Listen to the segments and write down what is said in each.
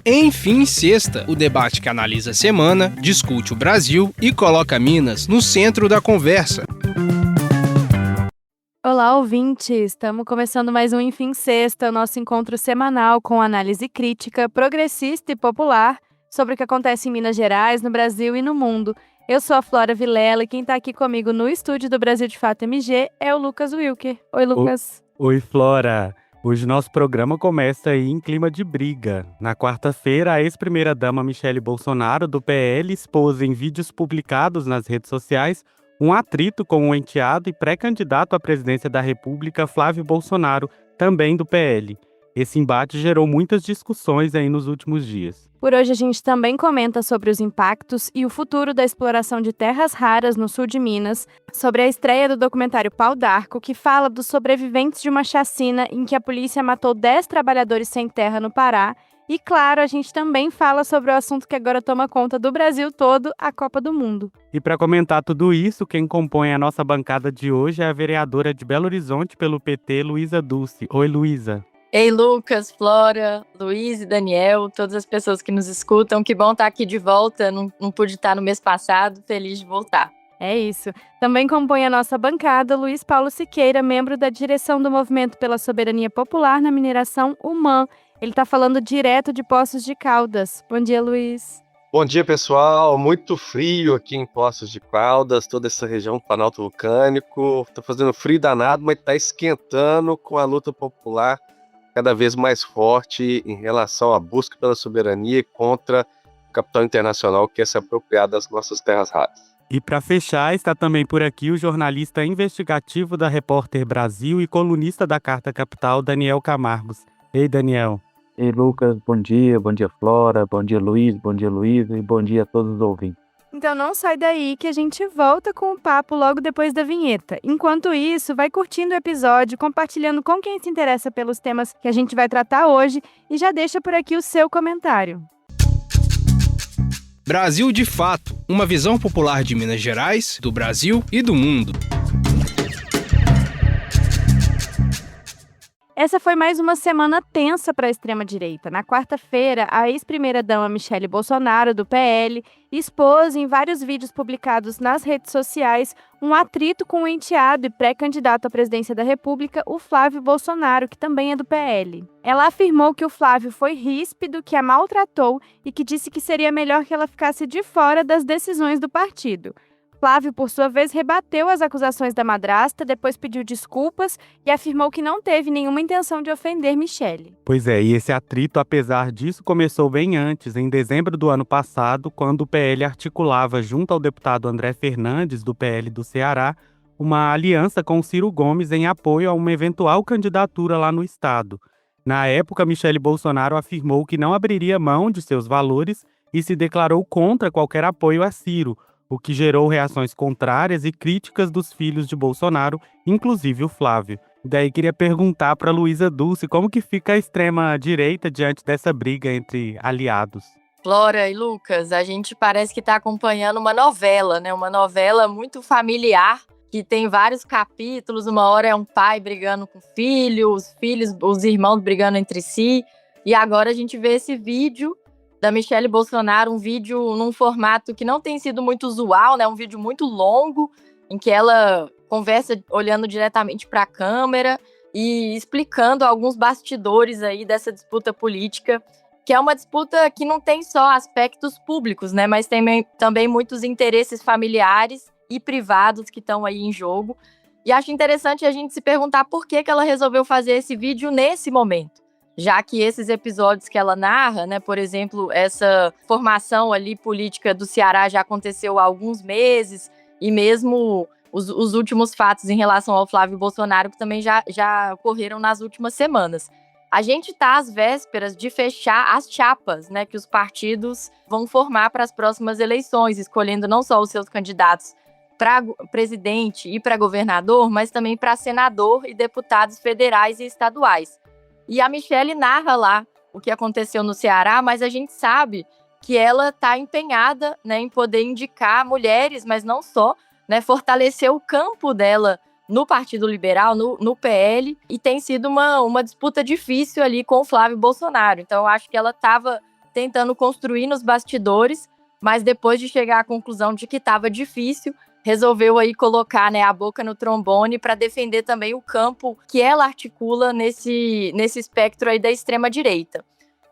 Enfim, sexta, o debate que analisa a semana, discute o Brasil e coloca Minas no centro da conversa. Olá, ouvintes! Estamos começando mais um Enfim Sexta, nosso encontro semanal com análise crítica, progressista e popular sobre o que acontece em Minas Gerais, no Brasil e no mundo. Eu sou a Flora Vilela e quem está aqui comigo no estúdio do Brasil de Fato MG é o Lucas Wilker. Oi, Lucas. Oi, Flora. Hoje nosso programa começa aí em clima de briga. Na quarta-feira, a ex-primeira-dama Michele Bolsonaro, do PL, expôs em vídeos publicados nas redes sociais um atrito com o enteado e pré-candidato à presidência da República, Flávio Bolsonaro, também do PL. Esse embate gerou muitas discussões aí nos últimos dias. Por hoje a gente também comenta sobre os impactos e o futuro da exploração de terras raras no sul de Minas, sobre a estreia do documentário Pau d'Arco, que fala dos sobreviventes de uma chacina em que a polícia matou 10 trabalhadores sem terra no Pará. E claro, a gente também fala sobre o assunto que agora toma conta do Brasil todo, a Copa do Mundo. E para comentar tudo isso, quem compõe a nossa bancada de hoje é a vereadora de Belo Horizonte pelo PT, Luísa Dulce. Oi, Luísa. Ei, Lucas, Flora, Luiz e Daniel, todas as pessoas que nos escutam. Que bom estar aqui de volta. Não pude estar no mês passado, feliz de voltar. É isso. Também compõe a nossa bancada Luiz Paulo Siqueira, membro da direção do Movimento pela Soberania Popular na Mineração UMAN. Ele está falando direto de Poços de Caldas. Bom dia, Luiz. Bom dia, pessoal. Muito frio aqui em Poços de Caldas, toda essa região do Planalto Vulcânico. Tá fazendo frio danado, mas tá esquentando com a luta popular cada vez mais forte em relação à busca pela soberania contra o capital internacional que quer se apropriar das nossas terras raras. E para fechar, está também por aqui o jornalista investigativo da Repórter Brasil e colunista da Carta Capital, Daniel Camargos. Ei, Daniel. Ei, Lucas, bom dia Flora, bom dia Luiz e bom dia a todos os ouvintes. Então não sai daí que a gente volta com o papo logo depois da vinheta. Enquanto isso, vai curtindo o episódio, compartilhando com quem se interessa pelos temas que a gente vai tratar hoje e já deixa por aqui o seu comentário. Brasil de Fato, uma visão popular de Minas Gerais, do Brasil e do mundo. Essa foi mais uma semana tensa para a extrema-direita. Na quarta-feira, a ex-primeira-dama Michele Bolsonaro, do PL, expôs em vários vídeos publicados nas redes sociais um atrito com o enteado e pré-candidato à presidência da República, o Flávio Bolsonaro, que também é do PL. Ela afirmou que o Flávio foi ríspido, que a maltratou e que disse que seria melhor que ela ficasse de fora das decisões do partido. Flávio, por sua vez, rebateu as acusações da madrasta, depois pediu desculpas e afirmou que não teve nenhuma intenção de ofender Michele. Pois é, e esse atrito, apesar disso, começou bem antes, em dezembro do ano passado, quando o PL articulava, junto ao deputado André Fernandes, do PL do Ceará, uma aliança com Ciro Gomes em apoio a uma eventual candidatura lá no estado. Na época, Michele Bolsonaro afirmou que não abriria mão de seus valores e se declarou contra qualquer apoio a Ciro, o que gerou reações contrárias e críticas dos filhos de Bolsonaro, inclusive o Flávio. Daí queria perguntar para Luísa Dulce como que fica a extrema-direita diante dessa briga entre aliados. Flora e Lucas, a gente parece que está acompanhando uma novela, né? Uma novela muito familiar, que tem vários capítulos. Uma hora é um pai brigando com o filho, os irmãos brigando entre si. E agora a gente vê esse vídeo da Michele Bolsonaro, um vídeo num formato que não tem sido muito usual, né? Um vídeo muito longo, em que ela conversa olhando diretamente para a câmera e explicando alguns bastidores aí dessa disputa política, que é uma disputa que não tem só aspectos públicos, né? Mas tem também muitos interesses familiares e privados que estão aí em jogo. E acho interessante a gente se perguntar por que ela resolveu fazer esse vídeo nesse momento. Já que esses episódios que ela narra, né, por exemplo, essa formação ali política do Ceará já aconteceu há alguns meses, e mesmo os últimos fatos em relação ao Flávio Bolsonaro, que também já ocorreram nas últimas semanas. A gente está às vésperas de fechar as chapas, né, que os partidos vão formar para as próximas eleições, escolhendo não só os seus candidatos para presidente e para governador, mas também para senador e deputados federais e estaduais. E a Michele narra lá o que aconteceu no Ceará, mas a gente sabe que ela está empenhada, né, em poder indicar mulheres, mas não só, né, fortalecer o campo dela no Partido Liberal, no PL, e tem sido uma disputa difícil ali com o Flávio Bolsonaro. Então, eu acho que ela estava tentando construir nos bastidores, mas depois de chegar à conclusão de que estava difícil, resolveu aí colocar, né, a boca no trombone para defender também o campo que ela articula nesse espectro aí da extrema-direita.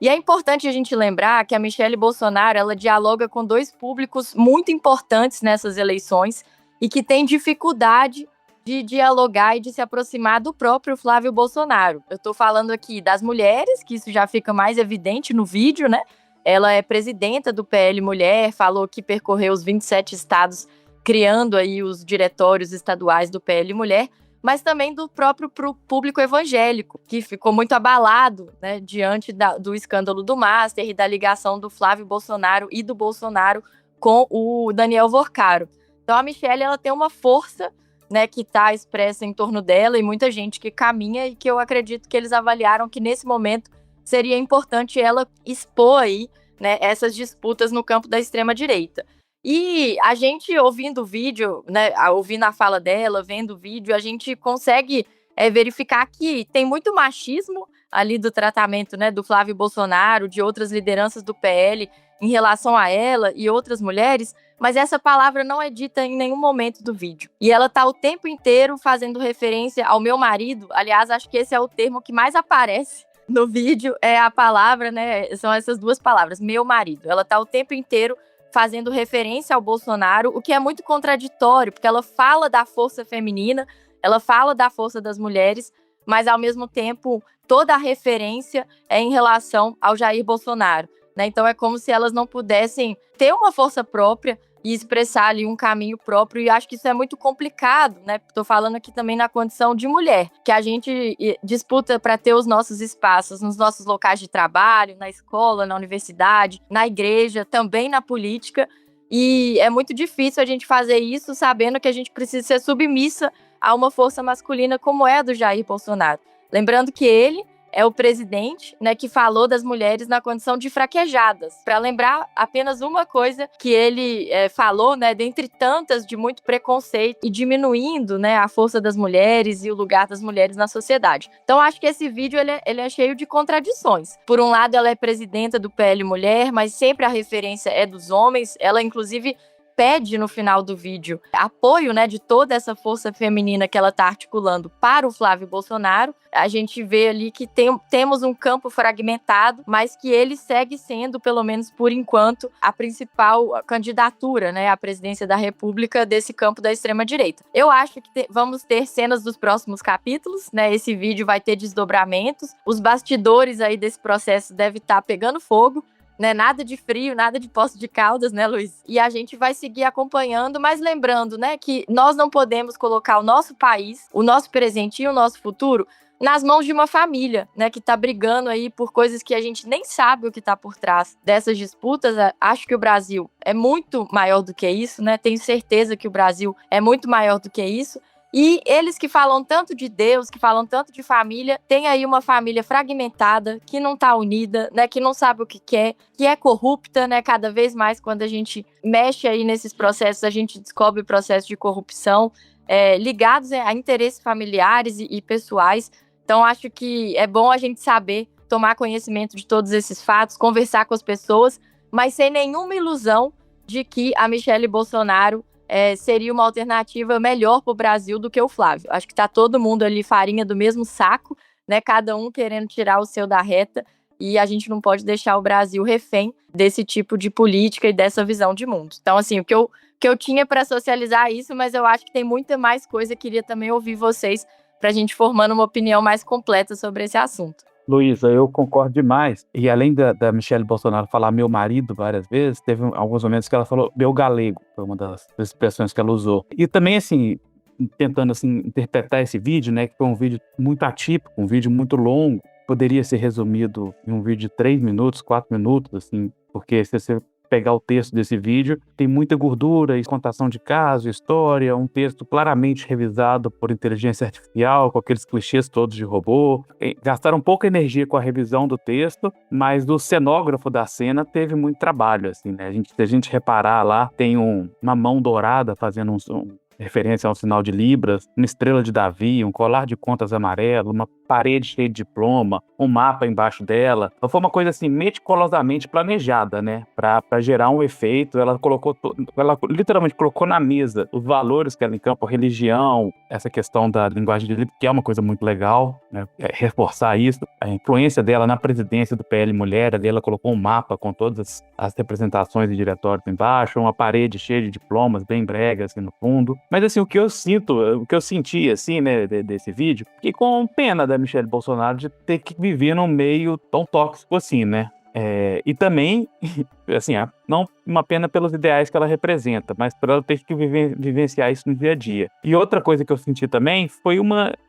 E é importante a gente lembrar que a Michelle Bolsonaro, ela dialoga com dois públicos muito importantes nessas eleições e que tem dificuldade de dialogar e de se aproximar do próprio Flávio Bolsonaro. Eu estou falando aqui das mulheres, que isso já fica mais evidente no vídeo, né? Ela é presidenta do PL Mulher, falou que percorreu os 27 estados criando aí os diretórios estaduais do PL Mulher, mas também do próprio público evangélico, que ficou muito abalado, né, diante do escândalo do Master e da ligação do Flávio Bolsonaro e do Bolsonaro com o Daniel Vorcaro. Então a Michelle, ela tem uma força, né, que está expressa em torno dela e muita gente que caminha e que eu acredito que eles avaliaram que nesse momento seria importante ela expor aí, né, essas disputas no campo da extrema-direita. E a gente, ouvindo o vídeo, né, ouvindo a fala dela, vendo o vídeo, a gente consegue verificar que tem muito machismo ali do tratamento, né, do Flávio Bolsonaro, de outras lideranças do PL em relação a ela e outras mulheres, mas essa palavra não é dita em nenhum momento do vídeo. E ela está o tempo inteiro fazendo referência ao meu marido. Aliás, acho que esse é o termo que mais aparece no vídeo, é a palavra, né, são essas duas palavras, meu marido. Ela está o tempo inteiro fazendo referência ao Bolsonaro, o que é muito contraditório, porque ela fala da força feminina, ela fala da força das mulheres, mas ao mesmo tempo toda a referência é em relação ao Jair Bolsonaro, né? Então é como se elas não pudessem ter uma força própria e expressar ali um caminho próprio, e acho que isso é muito complicado, né? Estou falando aqui também na condição de mulher, que a gente disputa para ter os nossos espaços nos nossos locais de trabalho, na escola, na universidade, na igreja, também na política, e é muito difícil a gente fazer isso sabendo que a gente precisa ser submissa a uma força masculina como é a do Jair Bolsonaro. Lembrando que ele é o presidente, né, que falou das mulheres na condição de fraquejadas. Para lembrar apenas uma coisa que ele falou, né, dentre tantas de muito preconceito e diminuindo, né, a força das mulheres e o lugar das mulheres na sociedade. Então acho que esse vídeo ele é cheio de contradições. Por um lado, ela é presidenta do PL Mulher, mas sempre a referência é dos homens. Ela inclusive pede no final do vídeo apoio, né, de toda essa força feminina que ela está articulando para o Flávio Bolsonaro. A gente vê ali que temos um campo fragmentado, mas que ele segue sendo, pelo menos por enquanto, a principal candidatura, né, à presidência da República desse campo da extrema-direita. Eu acho que vamos ter cenas dos próximos capítulos, né, esse vídeo vai ter desdobramentos, os bastidores aí desse processo devem estar pegando fogo, né, nada de frio, nada de Poços de Caldas, né, Luiz? E a gente vai seguir acompanhando, mas lembrando, né, que nós não podemos colocar o nosso país, o nosso presente e o nosso futuro nas mãos de uma família, né, que tá brigando aí por coisas que a gente nem sabe o que tá por trás dessas disputas. Acho que o Brasil é muito maior do que isso, né? Tenho certeza que o Brasil é muito maior do que isso. E eles que falam tanto de Deus, que falam tanto de família, tem aí uma família fragmentada, que não tá unida, né, que não sabe o que quer, que é corrupta, né, cada vez mais quando a gente mexe aí nesses processos, a gente descobre processos de corrupção ligados a interesses familiares e pessoais. Então acho que é bom a gente saber, tomar conhecimento de todos esses fatos, conversar com as pessoas, mas sem nenhuma ilusão de que a Michelle Bolsonaro seria uma alternativa melhor para o Brasil do que o Flávio. Acho que está todo mundo ali farinha do mesmo saco, né? Cada um querendo tirar o seu da reta, e a gente não pode deixar o Brasil refém desse tipo de política e dessa visão de mundo. Então, assim, o que eu tinha para socializar isso, mas eu acho que tem muita mais coisa. Queria também ouvir vocês para a gente formando uma opinião mais completa sobre esse assunto. Luísa, eu concordo demais. E além da Michelle Bolsonaro falar meu marido várias vezes, teve alguns momentos que ela falou meu galego, foi uma das expressões que ela usou. E também, assim, tentando assim, interpretar esse vídeo, né, que foi um vídeo muito atípico, um vídeo muito longo, poderia ser resumido em um vídeo de 3 minutos, 4 minutos, assim, porque se você pegar o texto desse vídeo, tem muita gordura, contação de caso, história, um texto claramente revisado por inteligência artificial, com aqueles clichês todos de robô. Gastaram pouca energia com a revisão do texto, mas o cenógrafo da cena teve muito trabalho, assim, né? Se a gente reparar lá, tem uma mão dourada fazendo referência ao sinal de Libras, uma estrela de Davi, um colar de contas amarelo, uma parede cheia de diploma, um mapa embaixo dela. Então foi uma coisa assim meticulosamente planejada, né, para gerar um efeito. Ela literalmente colocou na mesa os valores que ela encampa, religião, essa questão da linguagem de livro, que é uma coisa muito legal, né, reforçar isso, a influência dela na presidência do PL Mulher. Ali ela colocou um mapa com todas as representações de diretórios embaixo, uma parede cheia de diplomas, bem brega, assim, no fundo. Mas, assim, o que eu senti, assim, né, desse vídeo, que com pena da Michelle Bolsonaro de ter que viver num meio tão tóxico assim, né? E também, assim, não uma pena pelos ideais que ela representa, mas por ela ter que vivenciar isso no dia a dia. E outra coisa que eu senti também foi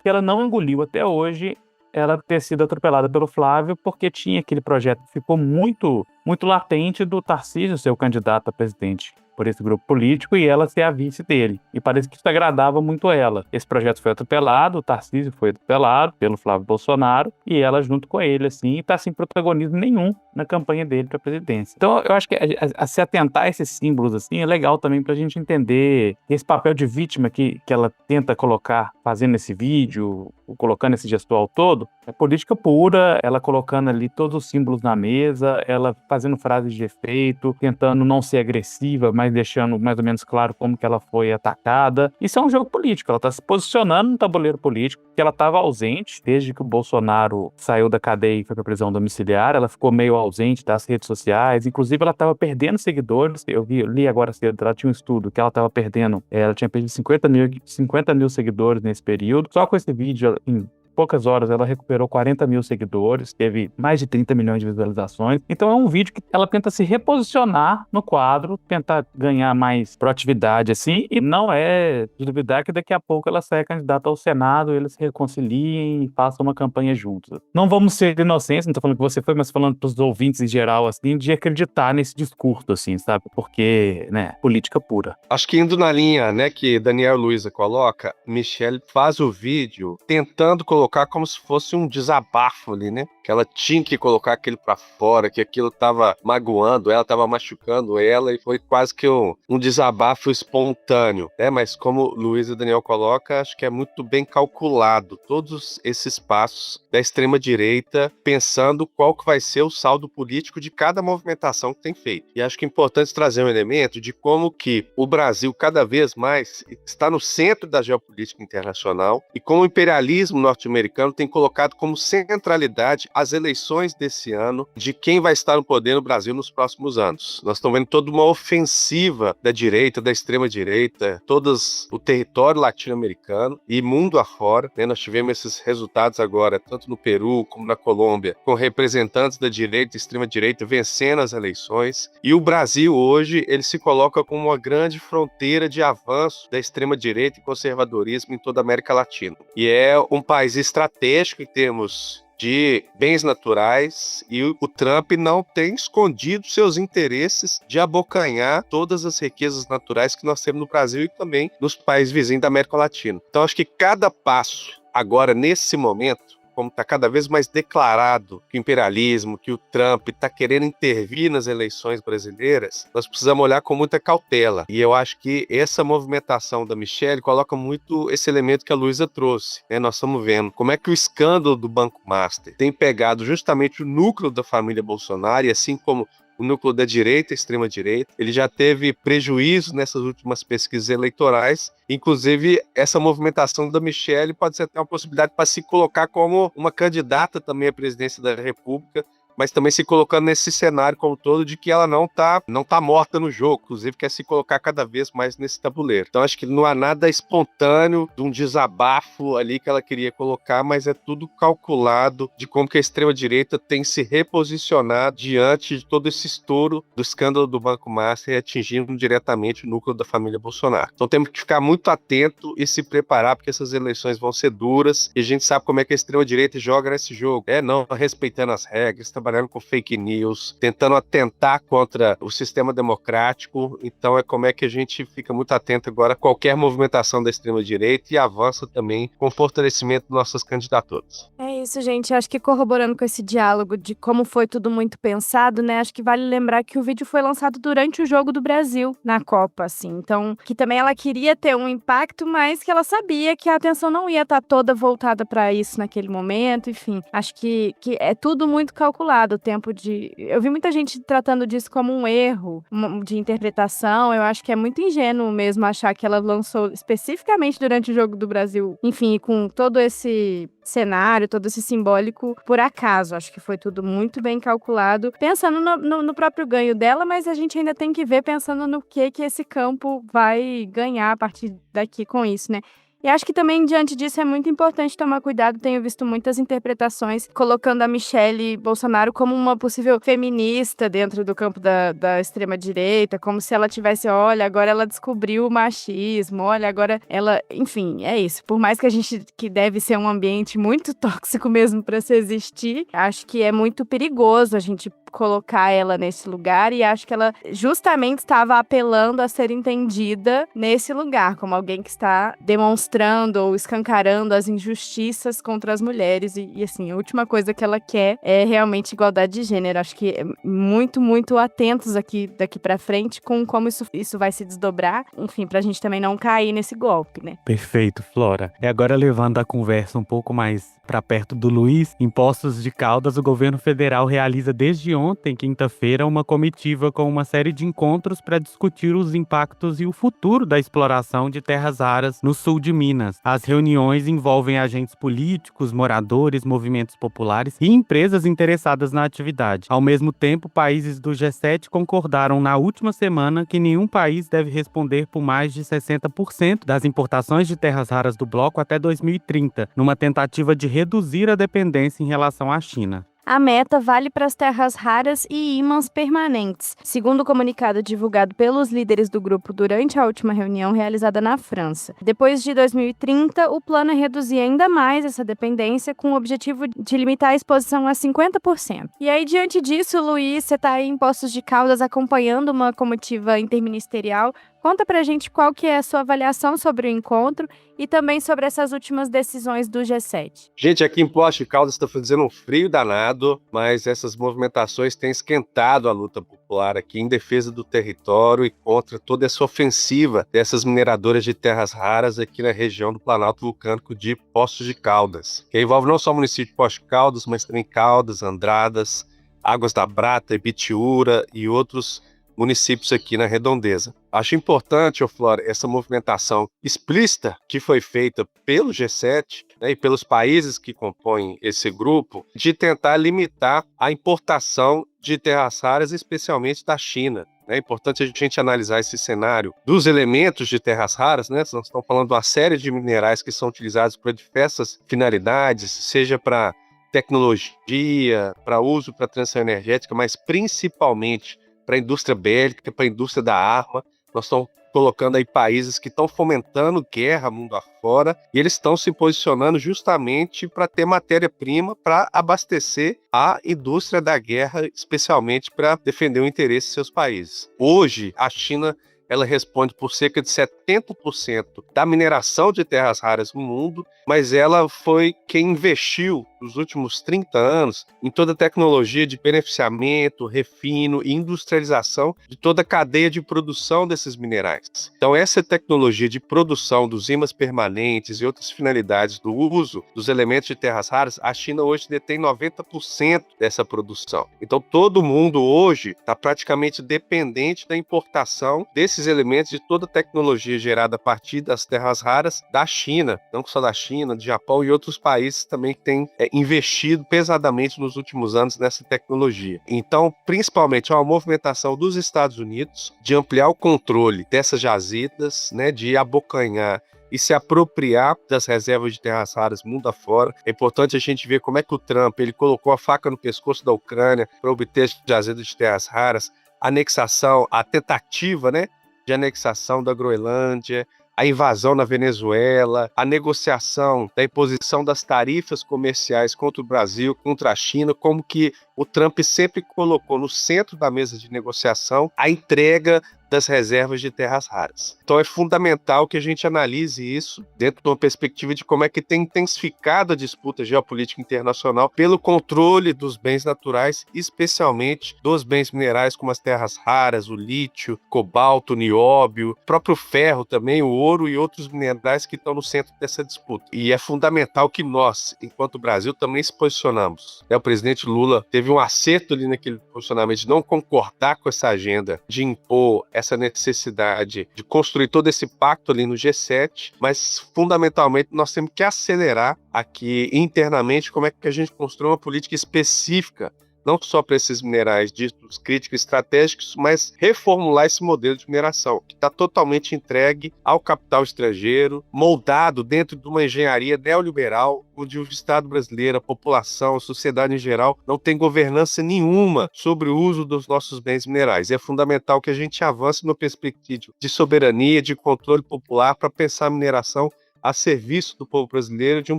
que ela não engoliu até hoje ela ter sido atropelada pelo Flávio, porque tinha aquele projeto que ficou muito, muito latente do Tarcísio ser o candidato a presidente por esse grupo político e ela ser a vice dele. E parece que isso agradava muito ela. Esse projeto foi atropelado, o Tarcísio foi atropelado pelo Flávio Bolsonaro e ela junto com ele, assim, e tá sem protagonismo nenhum na campanha dele para a presidência. Então, eu acho que a se atentar a esses símbolos, assim, é legal também pra gente entender esse papel de vítima que ela tenta colocar fazendo esse vídeo, colocando esse gestual todo. É política pura, ela colocando ali todos os símbolos na mesa, ela fazendo frases de efeito, tentando não ser agressiva, mas deixando mais ou menos claro como que ela foi atacada. Isso é um jogo político, ela está se posicionando no tabuleiro político, porque ela estava ausente desde que o Bolsonaro saiu da cadeia e foi para prisão domiciliar. Ela ficou meio ausente das redes sociais, inclusive ela estava perdendo seguidores. Eu li agora cedo, ela tinha um estudo que ela estava perdendo, ela tinha perdido 50 mil seguidores nesse período. Só com esse vídeo, em poucas horas, ela recuperou 40 mil seguidores, teve mais de 30 milhões de visualizações. Então é um vídeo que ela tenta se reposicionar no quadro, tentar ganhar mais proatividade, assim, e não é de duvidar que daqui a pouco ela saia candidata ao Senado, eles se reconciliem e façam uma campanha juntos. Não vamos ser inocentes, não tô falando que você foi, mas falando pros ouvintes em geral, assim, de acreditar nesse discurso, assim, sabe? Porque, né, política pura. Acho que indo na linha, né, que Daniel Luiza coloca, Michelle faz o vídeo tentando colocar como se fosse um desabafo ali, né? Que ela tinha que colocar aquilo pra fora, que aquilo tava magoando ela, tava machucando ela, e foi quase que um desabafo espontâneo, né? Mas como Luiz e Daniel coloca, acho que é muito bem calculado todos esses passos da extrema-direita, pensando qual que vai ser o saldo político de cada movimentação que tem feito. E acho que é importante trazer um elemento de como que o Brasil cada vez mais está no centro da geopolítica internacional e como o imperialismo norte-americano tem colocado como centralidade as eleições desse ano de quem vai estar no poder no Brasil nos próximos anos. Nós estamos vendo toda uma ofensiva da direita, da extrema-direita, todos o território latino-americano e mundo afora, né? Nós tivemos esses resultados agora, tanto no Peru como na Colômbia, com representantes da direita e extrema-direita vencendo as eleições. E o Brasil hoje, ele se coloca como uma grande fronteira de avanço da extrema-direita e conservadorismo em toda a América Latina. E é um país estratégico em termos de bens naturais, e o Trump não tem escondido seus interesses de abocanhar todas as riquezas naturais que nós temos no Brasil e também nos países vizinhos da América Latina. Então acho que cada passo agora, nesse momento, como está cada vez mais declarado que o imperialismo, que o Trump está querendo intervir nas eleições brasileiras, nós precisamos olhar com muita cautela. E eu acho que essa movimentação da Michelle coloca muito esse elemento que a Luísa trouxe, né? Nós estamos vendo como é que o escândalo do Banco Master tem pegado justamente o núcleo da família Bolsonaro, e assim como o núcleo da direita, extrema-direita, ele já teve prejuízo nessas últimas pesquisas eleitorais. Inclusive, essa movimentação da Michelle pode ser até uma possibilidade para se colocar como uma candidata também à presidência da República, mas também se colocando nesse cenário como todo de que ela não tá morta no jogo, inclusive quer se colocar cada vez mais nesse tabuleiro. Então acho que não há nada espontâneo de um desabafo ali que ela queria colocar, mas é tudo calculado de como que a extrema-direita tem se reposicionado diante de todo esse estouro do escândalo do Banco Master, atingindo diretamente o núcleo da família Bolsonaro. Então temos que ficar muito atento e se preparar, porque essas eleições vão ser duras, e a gente sabe como é que a extrema-direita joga nesse jogo. Não respeitando as regras, trabalhando com fake news, tentando atentar contra o sistema democrático. Então é como é que a gente fica muito atento agora a qualquer movimentação da extrema-direita e avança também com o fortalecimento de nossas candidaturas. É É isso, gente. Acho que corroborando com esse diálogo de como foi tudo muito pensado, né? Acho que vale lembrar que o vídeo foi lançado durante o jogo do Brasil na Copa, assim. Então, que também ela queria ter um impacto, mas que ela sabia que a atenção não ia estar toda voltada para isso naquele momento. Enfim, acho que é tudo muito calculado. O tempo de. Eu vi muita gente tratando disso como um erro de interpretação. Eu acho que é muito ingênuo mesmo achar que ela lançou especificamente durante o jogo do Brasil. Enfim, com todo esse cenário, todo esse simbólico por acaso. Acho que foi tudo muito bem calculado, pensando no próprio ganho dela, mas a gente ainda tem que ver pensando no que esse campo vai ganhar a partir daqui com isso, né? E acho que também, diante disso, é muito importante tomar cuidado. Tenho visto muitas interpretações colocando a Michelle Bolsonaro como uma possível feminista dentro do campo da extrema-direita, como se ela tivesse, olha, agora ela descobriu o machismo, olha, agora ela... Enfim, é isso. Por mais que deve ser um ambiente muito tóxico mesmo para se existir, acho que é muito perigoso a gente colocar ela nesse lugar, e acho que ela justamente estava apelando a ser entendida nesse lugar, como alguém que está demonstrando ou escancarando as injustiças contra as mulheres, e assim, a última coisa que ela quer é realmente igualdade de gênero. Acho que é muito, muito atentos daqui pra frente com como isso vai se desdobrar, enfim, pra gente também não cair nesse golpe, né? Perfeito, Flora. E agora, levando a conversa um pouco mais para perto do Luiz, em Poços de Caldas, o governo federal realiza desde ontem, quinta-feira, uma comitiva com uma série de encontros para discutir os impactos e o futuro da exploração de terras raras no sul de Minas. As reuniões envolvem agentes políticos, moradores, movimentos populares e empresas interessadas na atividade. Ao mesmo tempo, países do G7 concordaram na última semana que nenhum país deve responder por mais de 60% das importações de terras raras do bloco até 2030, numa tentativa de reduzir a dependência em relação à China. A meta vale para as terras raras e ímãs permanentes, segundo o comunicado divulgado pelos líderes do grupo durante a última reunião realizada na França. Depois de 2030, o plano é reduzir ainda mais essa dependência, com o objetivo de limitar a exposição a 50%. E aí, diante disso, Luiz, você está aí em Poços de Caldas acompanhando uma comitiva interministerial. Conta pra gente qual que é a sua avaliação sobre o encontro e também sobre essas últimas decisões do G7. Gente, aqui em Poços de Caldas está fazendo um frio danado, mas essas movimentações têm esquentado a luta popular aqui em defesa do território e contra toda essa ofensiva dessas mineradoras de terras raras aqui na região do Planalto Vulcânico de Poços de Caldas, que envolve não só o município de Poços de Caldas, mas também Caldas, Andradas, Águas da Prata, Ibitiúra e outros municípios aqui na redondeza. Acho importante, Flora, essa movimentação explícita que foi feita pelo G7, né, e pelos países que compõem esse grupo, de tentar limitar a importação de terras raras, especialmente da China. É importante a gente analisar esse cenário dos elementos de terras raras, né? Nós estamos falando de uma série de minerais que são utilizados para diversas finalidades, seja para tecnologia, para uso para transição energética, mas principalmente para a indústria bélica, para a indústria da arma. Nós estamos colocando aí países que estão fomentando guerra mundo afora, e eles estão se posicionando justamente para ter matéria-prima para abastecer a indústria da guerra, especialmente para defender o interesse de seus países. Hoje, a China ela responde por cerca de 70% da mineração de terras raras no mundo, mas ela foi quem investiu nos últimos 30 anos em toda a tecnologia de beneficiamento, refino e industrialização de toda a cadeia de produção desses minerais. Então, essa tecnologia de produção dos ímãs permanentes e outras finalidades do uso dos elementos de terras raras, a China hoje detém 90% dessa produção. Então, todo mundo hoje está praticamente dependente da importação desses elementos, de toda a tecnologia gerada a partir das terras raras da China, não só da China, do Japão e outros países também que têm investido pesadamente nos últimos anos nessa tecnologia. Então, principalmente, é uma movimentação dos Estados Unidos de ampliar o controle dessas jazidas, né, de abocanhar e se apropriar das reservas de terras raras mundo afora. É importante a gente ver como é que o Trump ele colocou a faca no pescoço da Ucrânia para obter as jazidas de terras raras, a anexação, a tentativa, né, de anexação da Groenlândia, a invasão na Venezuela, a negociação da imposição das tarifas comerciais contra o Brasil, contra a China, como que o Trump sempre colocou no centro da mesa de negociação a entrega das reservas de terras raras. Então é fundamental que a gente analise isso dentro de uma perspectiva de como é que tem intensificado a disputa geopolítica internacional pelo controle dos bens naturais, especialmente dos bens minerais como as terras raras, o lítio, cobalto, nióbio, próprio ferro também, o ouro e outros minerais que estão no centro dessa disputa. E é fundamental que nós, enquanto Brasil, também se posicionamos. O presidente Lula teve um acerto ali naquele posicionamento de não concordar com essa agenda, de impor essa necessidade de construir todo esse pacto ali no G7, mas fundamentalmente nós temos que acelerar aqui internamente como é que a gente constrói uma política específica, não só para esses minerais ditos críticos estratégicos, mas reformular esse modelo de mineração, que está totalmente entregue ao capital estrangeiro, moldado dentro de uma engenharia neoliberal, onde o Estado brasileiro, a população, a sociedade em geral, não tem governança nenhuma sobre o uso dos nossos bens minerais. E é fundamental que a gente avance numa perspectiva de soberania, de controle popular, para pensar a mineração a serviço do povo brasileiro de um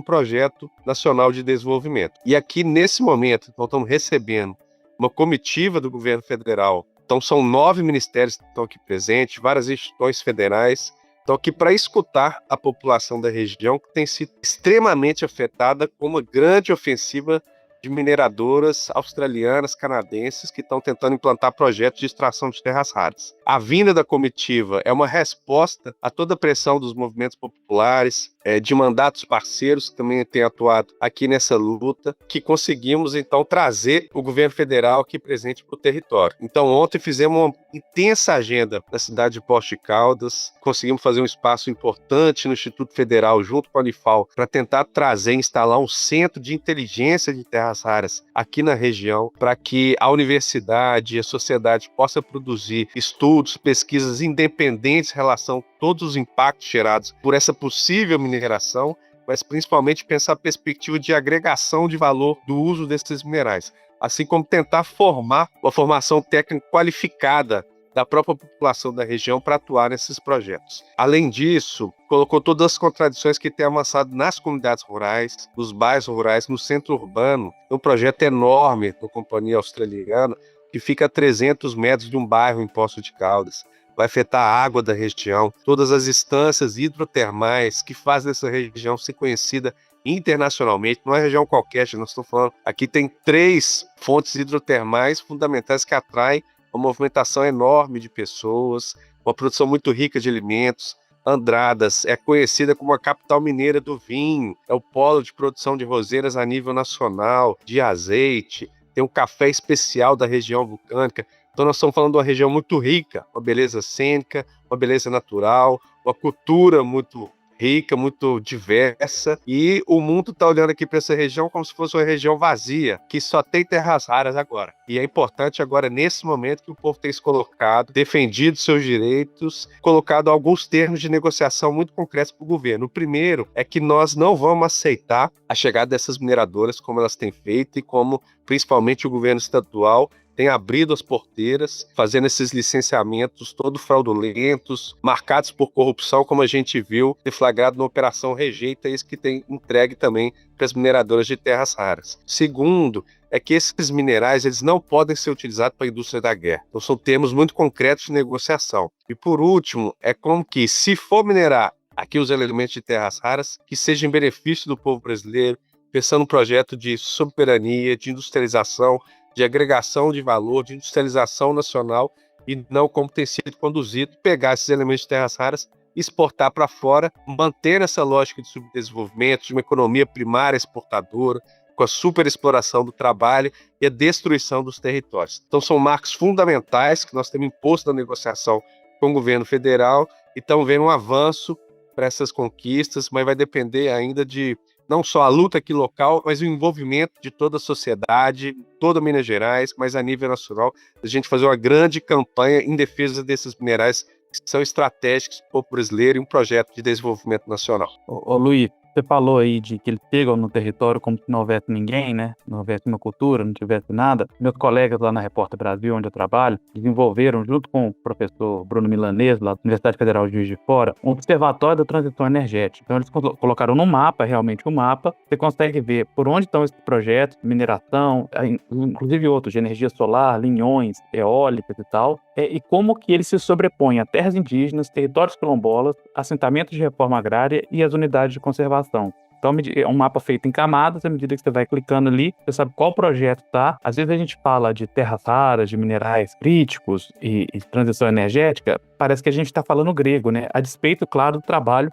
projeto nacional de desenvolvimento. E aqui, nesse momento, nós estamos recebendo uma comitiva do governo federal. Então, são 9 ministérios que estão aqui presentes, várias instituições federais. Estão aqui para escutar a população da região, que tem sido extremamente afetada com uma grande ofensiva de mineradoras australianas, canadenses, que estão tentando implantar projetos de extração de terras raras. A vinda da comitiva é uma resposta a toda a pressão dos movimentos populares, de mandatos parceiros que também têm atuado aqui nessa luta, que conseguimos, então, trazer o governo federal aqui presente para o território. Então, ontem fizemos uma intensa agenda na cidade de Poços de Caldas, conseguimos fazer um espaço importante no Instituto Federal, junto com a Unifal, para tentar trazer e instalar um centro de inteligência de terras raras aqui na região, para que a universidade e a sociedade possa produzir estudos, pesquisas independentes em relação a todos os impactos gerados por essa possível mineração, mas principalmente pensar a perspectiva de agregação de valor do uso desses minerais, assim como tentar formar uma formação técnica qualificada da própria população da região para atuar nesses projetos. Além disso, colocou todas as contradições que tem avançado nas comunidades rurais, nos bairros rurais, no centro urbano, um projeto enorme da companhia australiana, que fica a 300 metros de um bairro em Poços de Caldas. Vai afetar a água da região, todas as instâncias hidrotermais que fazem essa região ser conhecida internacionalmente. Não é região qualquer, nós estamos falando. Aqui tem 3 fontes hidrotermais fundamentais que atraem uma movimentação enorme de pessoas, uma produção muito rica de alimentos. Andradas é conhecida como a capital mineira do vinho, é o polo de produção de roseiras a nível nacional, de azeite, tem um café especial da região vulcânica. Então nós estamos falando de uma região muito rica, uma beleza cênica, uma beleza natural, uma cultura muito rica, muito diversa, e o mundo está olhando aqui para essa região como se fosse uma região vazia, que só tem terras raras agora. E é importante agora, nesse momento, que o povo tenha se colocado, defendido seus direitos, colocado alguns termos de negociação muito concretos para o governo. O primeiro é que nós não vamos aceitar a chegada dessas mineradoras como elas têm feito e como, principalmente, o governo estadual tem abrido as porteiras, fazendo esses licenciamentos todos fraudulentos, marcados por corrupção, como a gente viu, deflagrado na Operação Rejeita, isso que tem entregue também para as mineradoras de terras raras. Segundo, é que esses minerais eles não podem ser utilizados para a indústria da guerra. Então são termos muito concretos de negociação. E por último, é como que, se for minerar aqui os elementos de terras raras, que seja em benefício do povo brasileiro, pensando um projeto de soberania, de industrialização, de agregação de valor, de industrialização nacional, e não como tem sido conduzido, pegar esses elementos de terras raras, exportar para fora, manter essa lógica de subdesenvolvimento, de uma economia primária exportadora, com a superexploração do trabalho e a destruição dos territórios. Então são marcos fundamentais que nós temos imposto na negociação com o governo federal, e estamos vendo um avanço para essas conquistas, mas vai depender ainda de não só a luta aqui local, mas o envolvimento de toda a sociedade, toda Minas Gerais, mas a nível nacional, a gente fazer uma grande campanha em defesa desses minerais que são estratégicos para o povo brasileiro e um projeto de desenvolvimento nacional. Ô Luiz, Você falou aí de que eles chegam no território como se não houvesse ninguém, né? Não houvesse uma cultura, não tivesse nada. Meus colegas lá na Repórter Brasil, onde eu trabalho, desenvolveram, junto com o professor Bruno Milanês, lá da Universidade Federal de Juiz de Fora, um observatório da transição energética. Então, eles colocaram no mapa, realmente um mapa. Você consegue ver por onde estão esses projetos, mineração, inclusive outros, de energia solar, linhões, eólicas e tal, e como que eles se sobrepõem a terras indígenas, territórios quilombolas, assentamentos de reforma agrária e as unidades de conservação. Então, é um mapa feito em camadas, à medida que você vai clicando ali, você sabe qual projeto tá. Às vezes a gente fala de terras raras, de minerais críticos e transição energética, parece que a gente está falando grego, né? A despeito, claro, do trabalho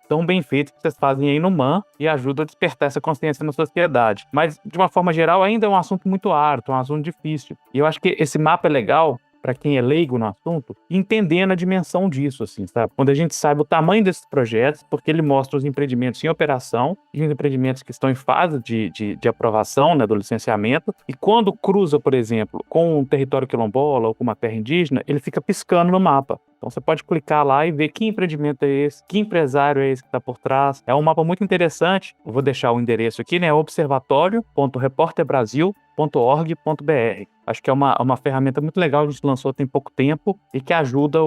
tão bem feito que vocês fazem aí no MAN e ajuda a despertar essa consciência na sociedade. Mas, de uma forma geral, ainda é um assunto muito árduo, um assunto difícil. E eu acho que esse mapa é legal para quem é leigo no assunto, entendendo a dimensão disso, assim, sabe? Quando a gente sabe o tamanho desses projetos, porque ele mostra os empreendimentos em operação e os empreendimentos que estão em fase de aprovação, né, do licenciamento, e quando cruza, por exemplo, com um território quilombola ou com uma terra indígena, ele fica piscando no mapa. Então você pode clicar lá e ver que empreendimento é esse, que empresário é esse que está por trás. É um mapa muito interessante. Eu vou deixar o endereço aqui, né? observatório.reporterbrasil.org.br. Acho que é uma ferramenta muito legal, a gente lançou tem pouco tempo e que ajuda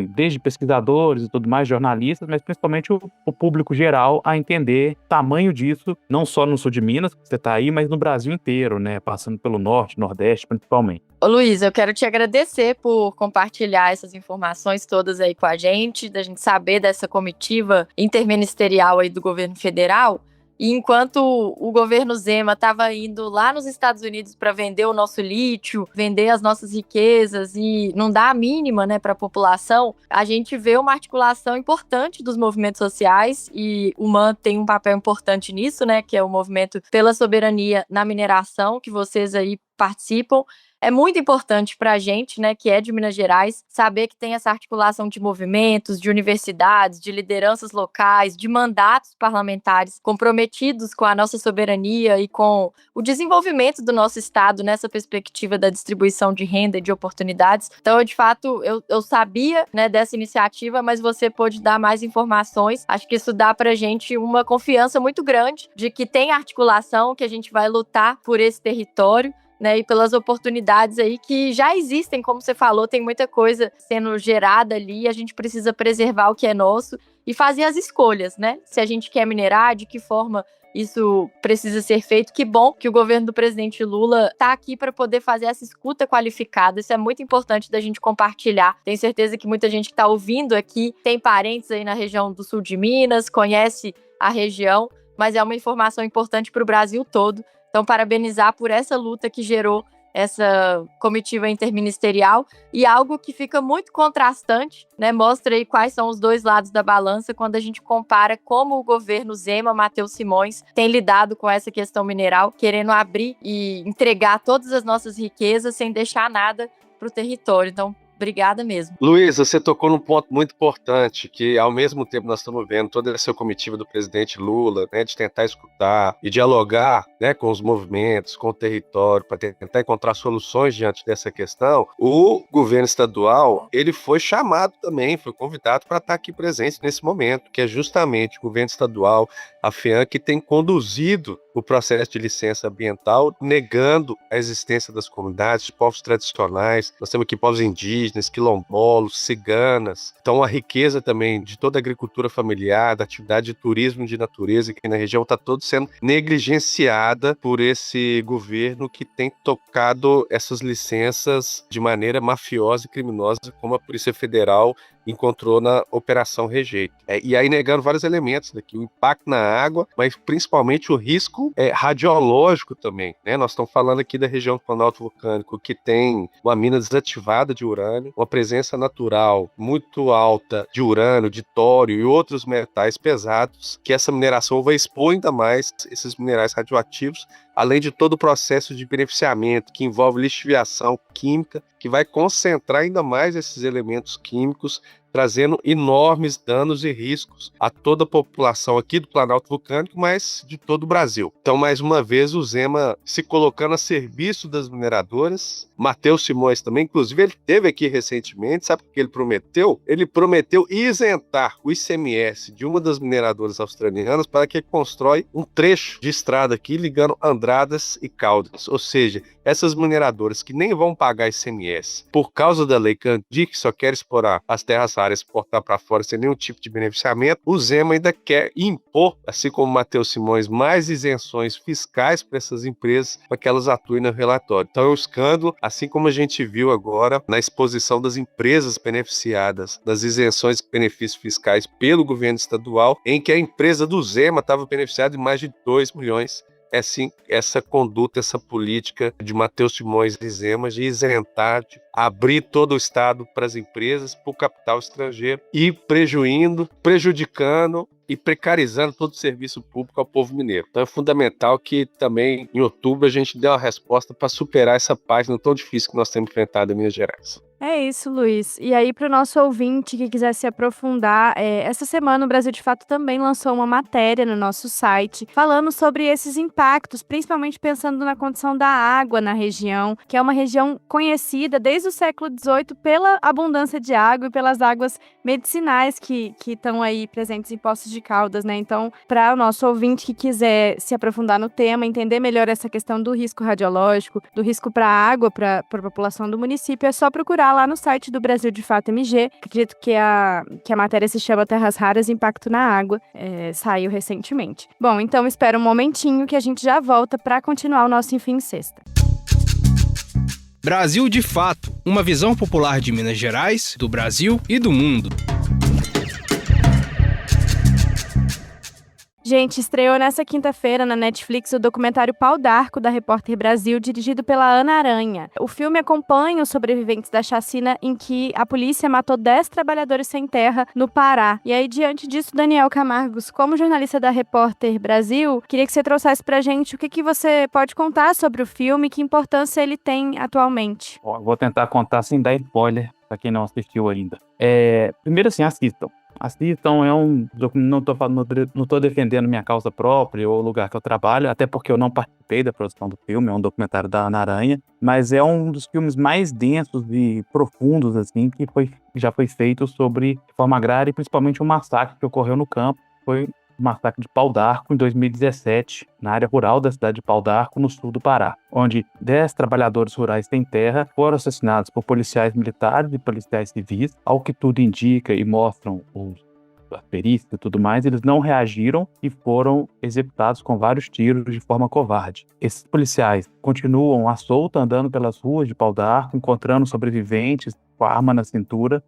desde pesquisadores e tudo mais, jornalistas, mas principalmente o público geral a entender o tamanho disso, não só no sul de Minas, que você está aí, mas no Brasil inteiro, né? Passando pelo norte, nordeste, principalmente. Ô Luiz, eu quero te agradecer por compartilhar essas informações todas aí com a gente, da gente saber dessa comitiva interministerial aí do governo federal. E enquanto o governo Zema estava indo lá nos Estados Unidos para vender o nosso lítio, vender as nossas riquezas e não dar a mínima, né, para a população, a gente vê uma articulação importante dos movimentos sociais e o MAN tem um papel importante nisso, né, que é o movimento pela soberania na mineração, que vocês aí participam. É muito importante para a gente, né, que é de Minas Gerais, saber que tem essa articulação de movimentos, de universidades, de lideranças locais, de mandatos parlamentares comprometidos com a nossa soberania e com o desenvolvimento do nosso Estado nessa perspectiva da distribuição de renda e de oportunidades. Então, de fato, eu sabia, né, dessa iniciativa, mas você pôde dar mais informações. Acho que isso dá para a gente uma confiança muito grande de que tem articulação, que a gente vai lutar por esse território, né, e pelas oportunidades aí que já existem, como você falou, tem muita coisa sendo gerada ali, a gente precisa preservar o que é nosso e fazer as escolhas, né? Se a gente quer minerar, de que forma isso precisa ser feito. Que bom que o governo do presidente Lula está aqui para poder fazer essa escuta qualificada. Isso é muito importante da gente compartilhar. Tenho certeza que muita gente que está ouvindo aqui tem parentes aí na região do sul de Minas, conhece a região, mas é uma informação importante para o Brasil todo. Então, parabenizar por essa luta que gerou essa comitiva interministerial e algo que fica muito contrastante, né? Mostra aí quais são os dois lados da balança quando a gente compara como o governo Zema, Matheus Simões, tem lidado com essa questão mineral, querendo abrir e entregar todas as nossas riquezas sem deixar nada para o território. Então, obrigada mesmo. Luiz, você tocou num ponto muito importante, que ao mesmo tempo nós estamos vendo toda essa comitiva do presidente Lula, né, de tentar escutar e dialogar, né, com os movimentos, com o território, para tentar encontrar soluções diante dessa questão. O governo estadual, ele foi chamado também, foi convidado para estar aqui presente nesse momento, que é justamente o governo estadual, a FEAM, que tem conduzido o processo de licença ambiental, negando a existência das comunidades, de povos tradicionais. Nós temos aqui povos indígenas, quilombolas, ciganas. Então, a riqueza também de toda a agricultura familiar, da atividade de turismo de natureza aqui na região, está todo sendo negligenciada por esse governo que tem tocado essas licenças de maneira mafiosa e criminosa, como a Polícia Federal encontrou na Operação Rejeito. E aí negando vários elementos daqui, o impacto na água, mas principalmente o risco radiológico também, né? Nós estamos falando aqui da região do Planalto Vulcânico, que tem uma mina desativada de urânio, uma presença natural muito alta de urânio, de tório e outros metais pesados, que essa mineração vai expor ainda mais esses minerais radioativos, além de todo o processo de beneficiamento que envolve lixiviação química, que vai concentrar ainda mais esses elementos químicos, trazendo enormes danos e riscos a toda a população aqui do Planalto Vulcânico, mas de todo o Brasil. Então, mais uma vez, o Zema se colocando a serviço das mineradoras. Matheus Simões também, inclusive, ele esteve aqui recentemente, sabe o que ele prometeu? Ele prometeu isentar o ICMS de uma das mineradoras australianas para que constrói um trecho de estrada aqui ligando Andradas e Caldas. Ou seja, essas mineradoras que nem vão pagar ICMS por causa da lei Candir, que só quer explorar as terras raras e exportar para fora sem nenhum tipo de beneficiamento, o Zema ainda quer impor, assim como o Matheus Simões, mais isenções fiscais para essas empresas para que elas atuem no relatório. Então é um escândalo, assim como a gente viu agora na exposição das empresas beneficiadas das isenções e benefícios fiscais pelo governo estadual, em que a empresa do Zema estava beneficiada de mais de 2 milhões. É sim essa conduta, essa política de Matheus Simões e Zema de isentar, de abrir todo o Estado para as empresas, para o capital estrangeiro e prejudicando e precarizando todo o serviço público ao povo mineiro. Então é fundamental que também em outubro a gente dê uma resposta para superar essa página tão difícil que nós temos enfrentado em Minas Gerais. É isso, Luiz. E aí, para o nosso ouvinte que quiser se aprofundar, essa semana o Brasil de Fato também lançou uma matéria no nosso site falando sobre esses impactos, principalmente pensando na condição da água na região, que é uma região conhecida desde o século XVIII pela abundância de água e pelas águas medicinais que estão aí presentes em Poços de Caldas, né? Então, para o nosso ouvinte que quiser se aprofundar no tema, entender melhor essa questão do risco radiológico, do risco para a água, para a população do município, é só procurar lá no site do Brasil de Fato MG. Acredito que a matéria se chama Terras Raras, Impacto na Água. Saiu recentemente. Bom, então espera um momentinho que a gente já volta para continuar o nosso Enfim Sexta. Brasil de Fato, uma visão popular de Minas Gerais, do Brasil e do mundo. Gente, estreou nessa quinta-feira na Netflix o documentário Pau d'Arco, da Repórter Brasil, dirigido pela Ana Aranha. O filme acompanha os sobreviventes da chacina em que a polícia matou 10 trabalhadores sem terra no Pará. E aí, diante disso, Daniel Camargos, como jornalista da Repórter Brasil, queria que você trouxesse pra gente o que você pode contar sobre o filme e que importância ele tem atualmente. Vou tentar contar sem dar spoiler para quem não assistiu ainda. Primeiro, assim, assistam. Assistam, não tô defendendo minha causa própria ou o lugar que eu trabalho, até porque eu não participei da produção do filme, é um documentário da Ana Aranha, mas é um dos filmes mais densos e profundos, assim, que já foi feito sobre reforma agrária e principalmente um massacre que ocorreu no campo. Foi o massacre de Pau d'Arco em 2017, na área rural da cidade de Pau d'Arco, no sul do Pará, onde 10 trabalhadores rurais sem terra foram assassinados por policiais militares e policiais civis. Ao que tudo indica e mostram as perícias e tudo mais, eles não reagiram e foram executados com vários tiros de forma covarde. Esses policiais continuam à solta, andando pelas ruas de Pau d'Arco, encontrando sobreviventes com a arma na cintura,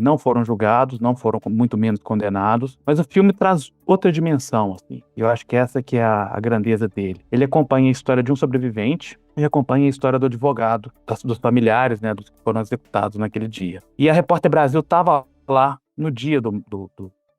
não foram julgados, não foram muito menos condenados, mas o filme traz outra dimensão, assim, e eu acho que essa que é a grandeza dele. Ele acompanha a história de um sobrevivente e acompanha a história do advogado, dos familiares, né, dos que foram executados naquele dia. E a Repórter Brasil estava lá no dia do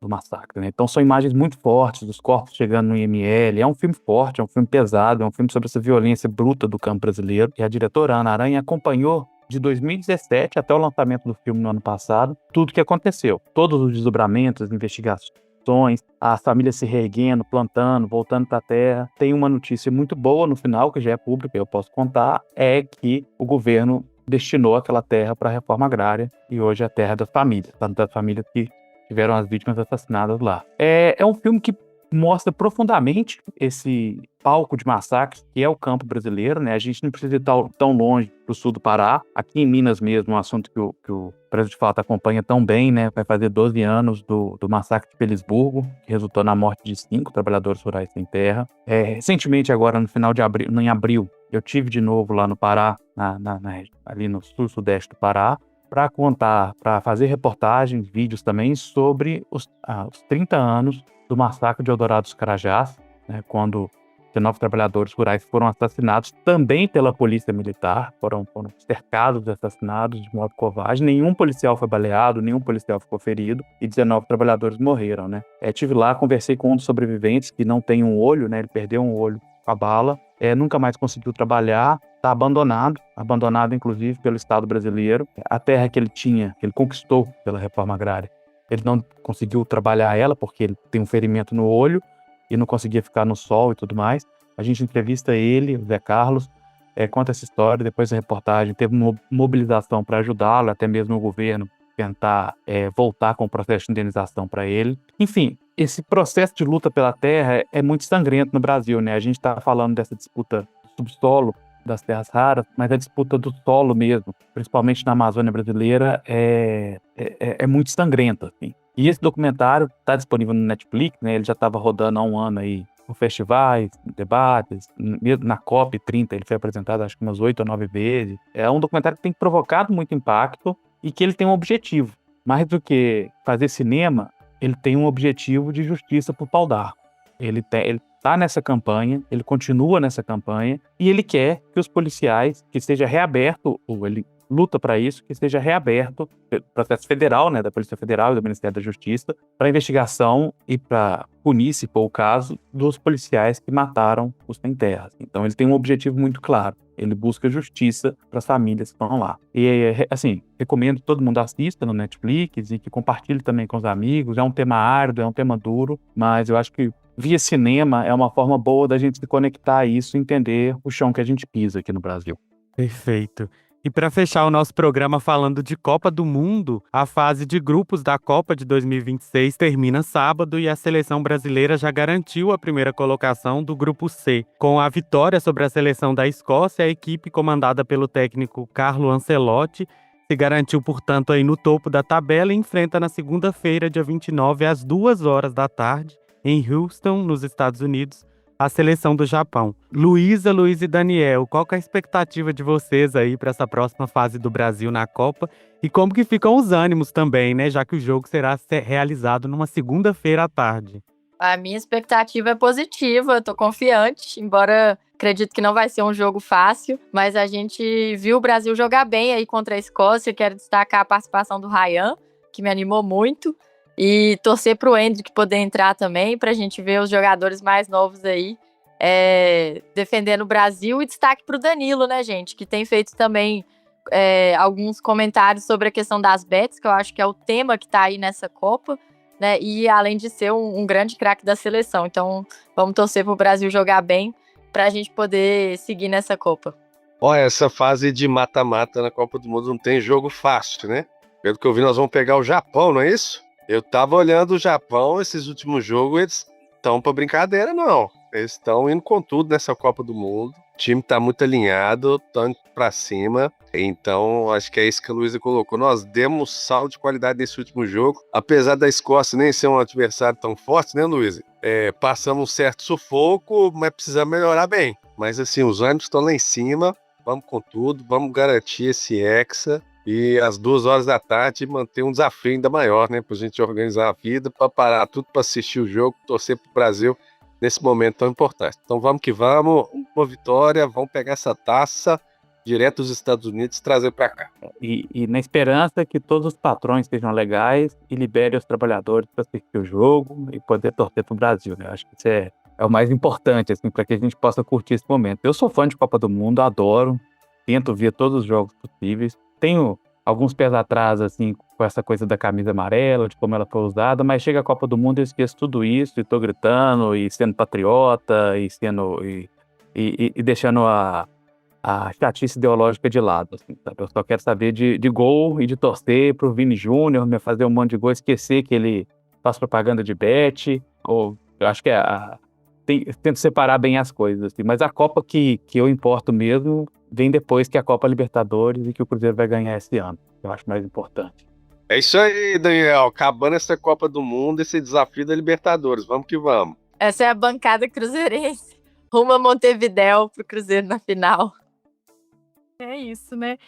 massacre, né? Então são imagens muito fortes dos corpos chegando no IML. É um filme forte, é um filme pesado, é um filme sobre essa violência bruta do campo brasileiro. E a diretora Ana Aranha acompanhou de 2017 até o lançamento do filme no ano passado, tudo que aconteceu. Todos os desdobramentos, investigações, as famílias se reerguendo, plantando, voltando para a terra. Tem uma notícia muito boa no final, que já é pública, eu posso contar, é que o governo destinou aquela terra para a reforma agrária e hoje é a terra das famílias que tiveram as vítimas assassinadas lá. É um filme que mostra profundamente esse palco de massacres que é o campo brasileiro, né? A gente não precisa ir tão longe para o sul do Pará. Aqui em Minas mesmo, um assunto que o Brasil de Fato acompanha tão bem, né? Vai fazer 12 anos do massacre de Felisburgo, que resultou na morte de 5 trabalhadores rurais sem terra. Recentemente, agora no final de abril, em abril, eu tive de novo lá no Pará, ali no sul-sudeste do Pará, para fazer reportagens, vídeos também sobre os 30 anos do massacre de Eldorado dos Carajás, né, quando 19 trabalhadores rurais foram assassinados também pela polícia militar, foram cercados e assassinados de modo covarde. Nenhum policial foi baleado, nenhum policial ficou ferido e 19 trabalhadores morreram, né? Estive lá, conversei com um dos sobreviventes que não tem um olho, né? Ele perdeu um olho com a bala, nunca mais conseguiu trabalhar, está abandonado inclusive pelo Estado brasileiro. A terra que ele tinha, que ele conquistou pela reforma agrária, ele não conseguiu trabalhar ela porque ele tem um ferimento no olho e não conseguia ficar no sol e tudo mais. A gente entrevista ele, o Zé Carlos, conta essa história, depois da reportagem teve uma mobilização para ajudá-lo, até mesmo o governo tentar voltar com o processo de indenização para ele. Enfim, esse processo de luta pela terra é muito sangrento no Brasil, né? A gente está falando dessa disputa do subsolo, das terras raras, mas a disputa do solo mesmo, principalmente na Amazônia brasileira, é muito sangrenta, assim. E esse documentário está disponível no Netflix, né? Ele já estava rodando há um ano aí, com festivais, debates, mesmo na COP30 ele foi apresentado acho que umas 8 ou 9 vezes. É um documentário que tem provocado muito impacto e que ele tem um objetivo. Mais do que fazer cinema, ele tem um objetivo de justiça por pau d'arco. Ele tá nessa campanha, ele continua nessa campanha e ele quer que os policiais, que seja reaberto, ou ele luta para isso, que seja reaberto o processo federal, né, da Polícia Federal e do Ministério da Justiça, para investigação e para punir, se for o caso, dos policiais que mataram os sem-terras. Então ele tem um objetivo muito claro. Ele busca justiça para as famílias que estão lá. E, assim, recomendo que todo mundo assista no Netflix e que compartilhe também com os amigos. É um tema árduo, é um tema duro, mas eu acho que via cinema é uma forma boa da gente se conectar a isso e entender o chão que a gente pisa aqui no Brasil. Perfeito. E para fechar o nosso programa falando de Copa do Mundo, a fase de grupos da Copa de 2026 termina sábado e a seleção brasileira já garantiu a primeira colocação do Grupo C. Com a vitória sobre a seleção da Escócia, a equipe comandada pelo técnico Carlo Ancelotti se garantiu, portanto, aí no topo da tabela e enfrenta na segunda-feira, dia 29, às 2 horas da tarde, em Houston, nos Estados Unidos, a seleção do Japão. Luísa, Luiz e Daniel, qual que é a expectativa de vocês aí para essa próxima fase do Brasil na Copa? E como que ficam os ânimos também, né? Já que o jogo será realizado numa segunda-feira à tarde. A minha expectativa é positiva, eu tô confiante, embora acredito que não vai ser um jogo fácil, mas a gente viu o Brasil jogar bem aí contra a Escócia. Quero destacar a participação do Ryan, que me animou muito. E torcer pro Endrick poder entrar também, pra gente ver os jogadores mais novos aí defendendo o Brasil. E destaque pro Danilo, né, gente? Que tem feito também alguns comentários sobre a questão das bets, que eu acho que é o tema que tá aí nessa Copa, né? E além de ser um grande craque da seleção. Então, vamos torcer pro Brasil jogar bem pra gente poder seguir nessa Copa. Olha, essa fase de mata-mata na Copa do Mundo não tem jogo fácil, né? Pelo que eu vi, nós vamos pegar o Japão, não é isso? Eu tava olhando o Japão, esses últimos jogos, eles estão pra brincadeira, não. Eles estão indo com tudo nessa Copa do Mundo. O time tá muito alinhado, estão indo pra cima. Então, acho que é isso que a Luísa colocou. Nós demos salto de qualidade nesse último jogo. Apesar da Escócia nem ser um adversário tão forte, né, Luísa? Passamos um certo sufoco, mas precisamos melhorar bem. Mas, assim, os ânimos estão lá em cima. Vamos com tudo, vamos garantir esse Hexa. E às 2 horas da tarde manter um desafio ainda maior, né? Pra gente organizar a vida, para parar tudo para assistir o jogo, torcer pro Brasil nesse momento tão importante. Então vamos que vamos, uma vitória, vamos pegar essa taça direto dos Estados Unidos e trazer para cá. E na esperança que todos os patrões sejam legais e liberem os trabalhadores para assistir o jogo e poder torcer pro Brasil, né? Acho que isso é o mais importante, assim, para que a gente possa curtir esse momento. Eu sou fã de Copa do Mundo, adoro, tento ver todos os jogos possíveis. Tenho alguns pés atrás, assim, com essa coisa da camisa amarela, de como ela foi usada, mas chega a Copa do Mundo e eu esqueço tudo isso, e tô gritando, e sendo patriota, e deixando a chatice ideológica de lado, assim, sabe? Eu só quero saber de gol e de torcer pro Vini Júnior, me fazer um monte de gol, esquecer que ele faz propaganda de bet, ou eu acho que tento separar bem as coisas, assim, mas a Copa que eu importo mesmo vem depois, que é a Copa Libertadores e que o Cruzeiro vai ganhar esse ano. Eu acho mais importante. É isso aí, Daniel. Acabando essa Copa do Mundo, esse desafio da Libertadores. Vamos que vamos. Essa é a bancada cruzeirense. Rumo a Montevidéu pro Cruzeiro na final. É isso, né?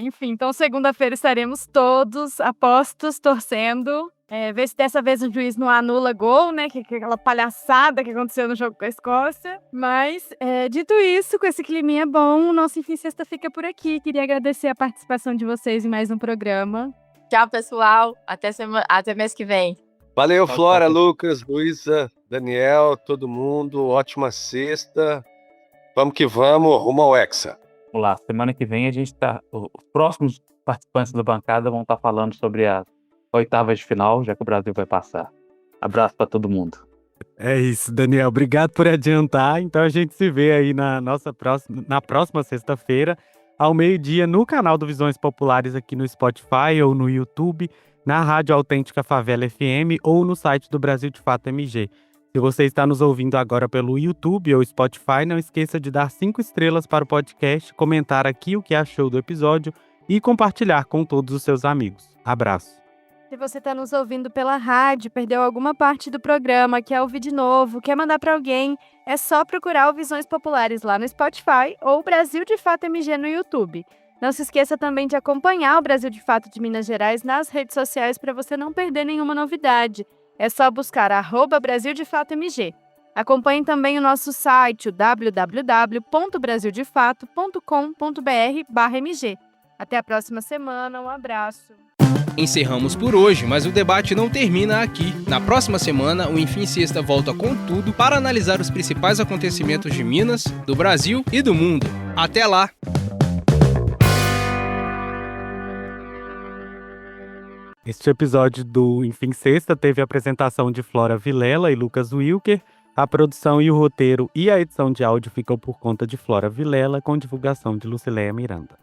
Enfim, então segunda-feira estaremos todos apostos, torcendo. Ver se dessa vez o juiz não anula gol, né? Que aquela palhaçada que aconteceu no jogo com a Escócia. Mas, dito isso, com esse climinha bom, o nosso Enfim Sexta fica por aqui. Queria agradecer a participação de vocês em mais um programa. Tchau, pessoal. Até mês que vem. Valeu, Flora, Lucas, Luísa, Daniel, todo mundo. Ótima sexta. Vamos que vamos, rumo ao Hexa. Vamos lá, semana que vem os próximos participantes da bancada vão estar falando sobre as oitavas de final, já que o Brasil vai passar. Abraço para todo mundo. É isso, Daniel. Obrigado por adiantar. Então a gente se vê aí na próxima sexta-feira, ao meio-dia, no canal do Visões Populares aqui no Spotify ou no YouTube, na Rádio Autêntica Favela FM ou no site do Brasil de Fato MG. Se você está nos ouvindo agora pelo YouTube ou Spotify, não esqueça de dar 5 estrelas para o podcast, comentar aqui o que achou do episódio e compartilhar com todos os seus amigos. Abraço. Se você está nos ouvindo pela rádio, perdeu alguma parte do programa, quer ouvir de novo, quer mandar para alguém, é só procurar o Visões Populares lá no Spotify ou o Brasil de Fato MG no YouTube. Não se esqueça também de acompanhar o Brasil de Fato de Minas Gerais nas redes sociais para você não perder nenhuma novidade. É só buscar @Brasil de Fato MG. Acompanhe também o nosso site, o www.brasildefato.com.br/mg. Até a próxima semana, um abraço. Encerramos por hoje, mas o debate não termina aqui. Na próxima semana, o Enfim Sexta volta com tudo para analisar os principais acontecimentos de Minas, do Brasil e do mundo. Até lá! Este episódio do Enfim Sexta teve a apresentação de Flora Vilela e Lucas Wilker. A produção e o roteiro e a edição de áudio ficam por conta de Flora Vilela, com divulgação de Lucileia Miranda.